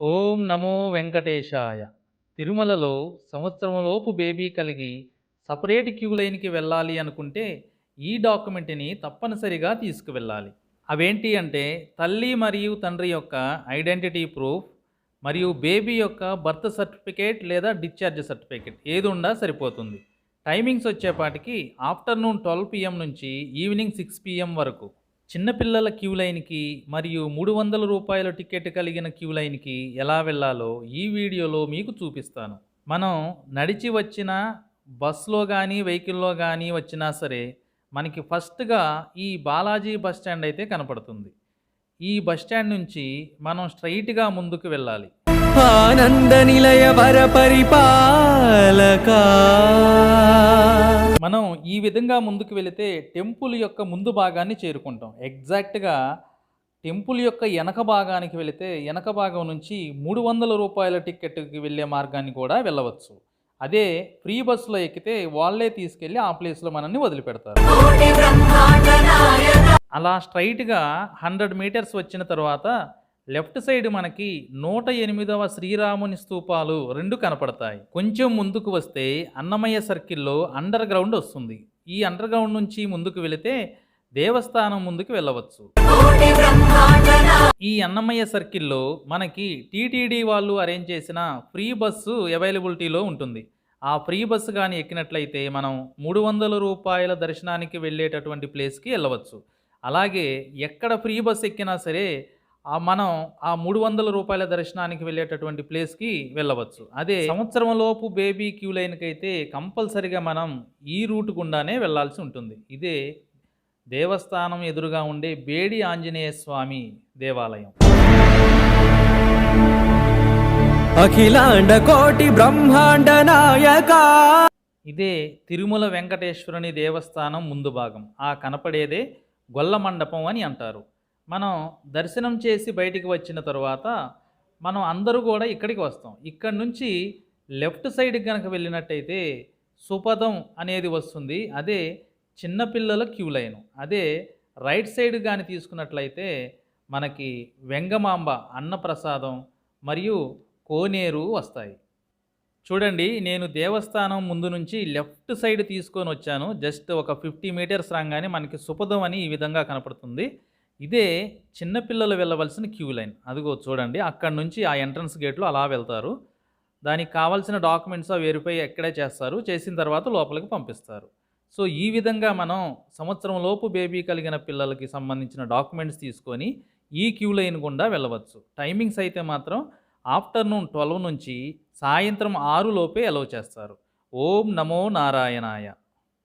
ఓం నమో వెంకటేశాయ. తిరుమలలో సంవత్సరంలోపు బేబీ కలిగి సపరేట్ క్యూ లైన్‌కి వెళ్ళాలి అనుకుంటే, ఈ డాక్యుమెంట్‌ని తప్పనిసరిగా తీసుకువెళ్ళాలి. అవేంటి అంటే, తల్లి మరియు తండ్రి యొక్క ఐడెంటిటీ ప్రూఫ్ మరియు బేబీ యొక్క బర్త్ సర్టిఫికేట్ లేదా డిశ్చార్జ్ సర్టిఫికేట్ ఏదుండా సరిపోతుంది. టైమింగ్స్ వచ్చేపాటికి ఆఫ్టర్‌నూన్ 12 పీఎం నుంచి ఈవినింగ్ 6 పీఎం వరకు. చిన్న పిల్లల క్యూ లైన్‌కి మరియు రూ. 300 టికెట్ కలిగిన క్యూ లైన్‌కి ఎలా వెళ్ళాలో ఈ వీడియోలో మీకు చూపిస్తాను. మనం నడిచి వచ్చినా, బస్‌లో గానీ, వెహికల్‌లో గానీ వచ్చినా సరే, మనకి ఫస్ట్‌గా ఈ బాలాజీ బస్ స్టాండ్ అయితే కనపడుతుంది. ఈ బస్ స్టాండ్ నుంచి మనం స్ట్రెయిట్‌గా ముందుకు వెళ్ళాలి. ఆనంద నిలయ వర పరిపాలకా మనం ఈ విధంగా ముందుకు వెళితే టెంపుల్ యొక్క ముందు భాగాన్ని చేరుకుంటాం. ఎగ్జాక్ట్‌గా టెంపుల్ యొక్క ఎనక భాగానికి వెళితే, ఎనక భాగం నుంచి రూ. 300 టికెట్‌కి వెళ్ళే మార్గాన్ని కూడా వెళ్ళవచ్చు. అదే ఫ్రీ బస్సులో ఎక్కితే వాళ్ళే తీసుకెళ్ళి ఆ ప్లేస్‌లో మనల్ని వదిలిపెడతారు. అలా స్ట్రెయిట్‌గా 100 మీటర్స్ వచ్చిన తర్వాత లెఫ్ట్ సైడ్ మనకి 108వ శ్రీరాముని స్తూపాలు 2 కనపడతాయి. కొంచెం ముందుకు వస్తే అన్నమయ్య సర్కిల్‌లో అండర్ గ్రౌండ్ వస్తుంది. ఈ అండర్ గ్రౌండ్ నుంచి ముందుకు వెళితే దేవస్థానం ముందుకు వెళ్ళవచ్చు. ఈ అన్నమయ్య సర్కిల్‌లో మనకి టీటీడీ వాళ్ళు అరేంజ్ చేసిన ఫ్రీ బస్సు అవైలబిలిటీలో ఉంటుంది. ఆ ఫ్రీ బస్సు గాని ఎక్కినట్లయితే మనం రూ. 300 దర్శనానికి వెళ్ళేటటువంటి ప్లేస్‌కి వెళ్ళవచ్చు. అలాగే ఎక్కడ ఫ్రీ బస్ ఎక్కినా సరే మనం ఆ రూ. 300 దర్శనానికి వెళ్ళేటటువంటి ప్లేస్‌కి వెళ్ళవచ్చు. అదే సంవత్సరంలోపు బేబీ క్యూ లైన్‌కైతే కంపల్సరీగా మనం ఈ రూట్ గుండానే వెళ్ళాల్సి ఉంటుంది. ఇదే దేవస్థానం ఎదురుగా ఉండే బేడి ఆంజనేయ స్వామి దేవాలయం. అఖిలాండ కోటి బ్రహ్మాండ నాయకా. ఇదే తిరుమల వెంకటేశ్వరుని దేవస్థానం ముందు భాగం. ఆ కనపడేదే గొల్ల మండపం అని అంటారు. మనం దర్శనం చేసి బయటికి వచ్చిన తర్వాత మనం అందరూ కూడా ఇక్కడికి వస్తాం. ఇక్కడి నుంచి లెఫ్ట్ సైడ్‌కి గనక వెళ్ళినట్టయితే సుపదం అనేది వస్తుంది. అదే చిన్నపిల్లల క్యూ లైను. అదే రైట్ సైడ్ గాని తీసుకున్నట్లయితే మనకి వెంగమాంబ అన్నప్రసాదం మరియు కోనేరు వస్తాయి. చూడండి, నేను దేవస్థానం ముందు నుంచి లెఫ్ట్ సైడ్ తీసుకొని వచ్చాను. జస్ట్ ఒక 50 మీటర్స్ రాగానే మనకి సుపదం అని ఈ విధంగా కనపడుతుంది. ఇదే చిన్నపిల్లలు వెళ్ళవలసిన క్యూ లైన్. అదిగో చూడండి, అక్కడి నుంచి ఆ ఎంట్రన్స్ గేట్‌లో అలా వెళ్తారు. దానికి కావాల్సిన డాక్యుమెంట్స్ వెరిఫై ఇక్కడే చేస్తారు. చేసిన తర్వాత లోపలికి పంపిస్తారు. సో, ఈ విధంగా మనం సంవత్సరం లోపు బేబీ కలిగిన పిల్లలకి సంబంధించిన డాక్యుమెంట్స్ తీసుకొని ఈ క్యూ లైన్ గుండా వెళ్ళవచ్చు. టైమింగ్స్ అయితే మాత్రం ఆఫ్టర్‌నూన్ 12 నుంచి సాయంత్రం 6 లోపే అలౌ చేస్తారు. ఓం నమో నారాయణాయ.